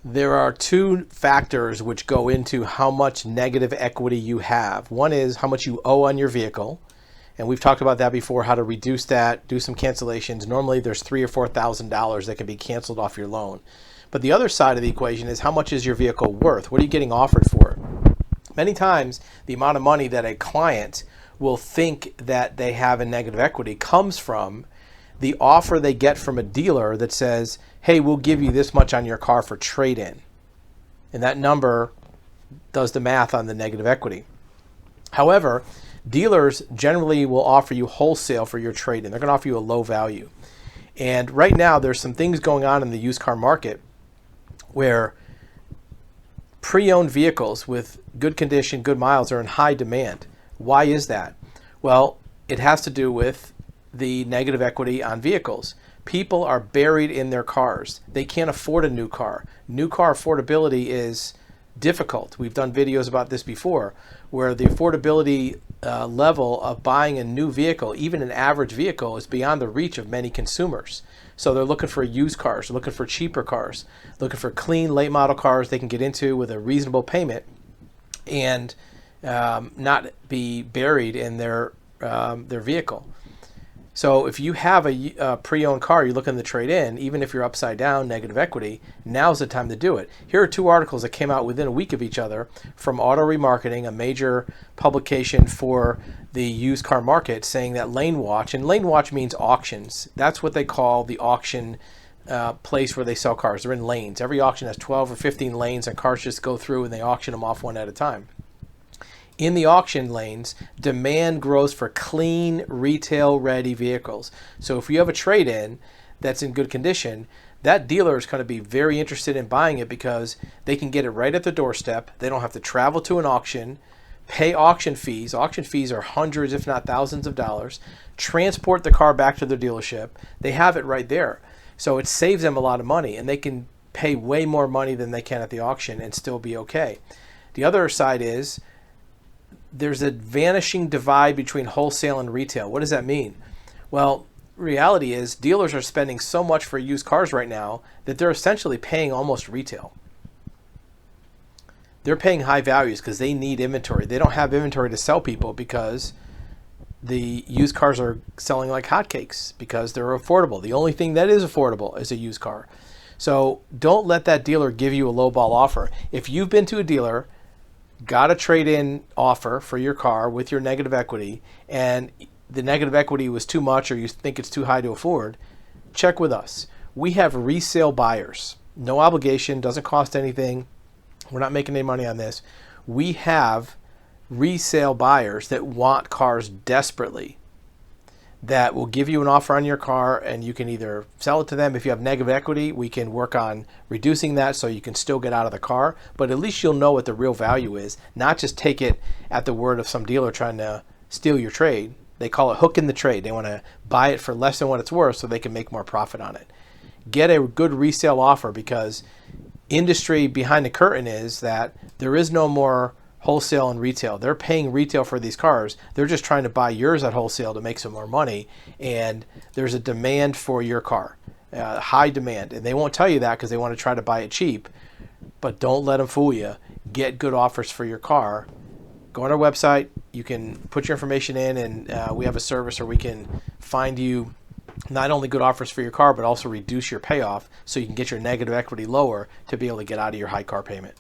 There are two factors which go into how much negative equity you have. One is how much you owe on your vehicle. And we've talked about that before, how to reduce that, do some cancellations. Normally there's $3,000 or $4,000 that can be canceled off your loan. But the other side of the equation is how much is your vehicle worth? What are you getting offered for it? Many times the amount of money that a client will think that they have in negative equity comes from the offer they get from a dealer that says, hey, we'll give you this much on your car for trade-in. And that number does the math on the negative equity. However, dealers generally will offer you wholesale for your trade-in. They're going to offer you a low value. And right now there's some things going on in the used car market where pre-owned vehicles with good condition, good miles are in high demand. Why is that? Well, it has to do with the negative equity on vehicles. People are buried in their cars. They can't afford a new car. New car affordability is difficult. We've done videos about this before, where the affordability level of buying a new vehicle, even an average vehicle, is beyond the reach of many consumers. So they're looking for used cars, they're looking for cheaper cars, looking for clean late model cars they can get into with a reasonable payment and not be buried in their vehicle. So if you have a pre-owned car, you're looking to trade in, even if you're upside down, negative equity, now's the time to do it. Here are two articles that came out within a week of each other from Auto Remarketing, a major publication for the used car market, saying that Lane Watch, and Lane Watch means auctions. That's what they call the auction place where they sell cars. They're in lanes. Every auction has 12 or 15 lanes, and cars just go through and they auction them off one at a time. In the auction lanes, demand grows for clean, retail-ready vehicles. So if you have a trade-in that's in good condition, that dealer is going to be very interested in buying it because they can get it right at the doorstep. They don't have to travel to an auction, pay auction fees. Auction fees are hundreds, if not thousands of dollars. Transport the car back to their dealership. They have it right there. So it saves them a lot of money, and they can pay way more money than they can at the auction and still be okay. The other side is there's a vanishing divide between wholesale and retail. What does that mean? Well, reality is dealers are spending so much for used cars right now that they're essentially paying almost retail. They're paying high values because they need inventory. They don't have inventory to sell people because the used cars are selling like hotcakes because they're affordable. The only thing that is affordable is a used car. So don't let that dealer give you a lowball offer. If you've been to a dealer, got a trade-in offer for your car with your negative equity, and the negative equity was too much or you think it's too high to afford, check with us. We have resale buyers. No obligation, doesn't cost anything. We're not making any money on this. We have resale buyers that want cars desperately that will give you an offer on your car, and you can either sell it to them. If you have negative equity, we can work on reducing that so you can still get out of the car, but at least you'll know what the real value is, not just take it at the word of some dealer trying to steal your trade. They call it hook in the trade. They want to buy it for less than what it's worth so they can make more profit on it. Get a good resale offer, because industry behind the curtain is that there is no more wholesale and retail. They're paying retail for these cars. They're just trying to buy yours at wholesale to make some more money, and there's a demand for your car, high demand, and they won't tell you that because they want to try to buy it cheap. But don't let them fool you. Get good offers for your car. Go on our website. You can put your information in, and we have a service where we can find you not only good offers for your car, but also reduce your payoff so you can get your negative equity lower to be able to get out of your high car payment.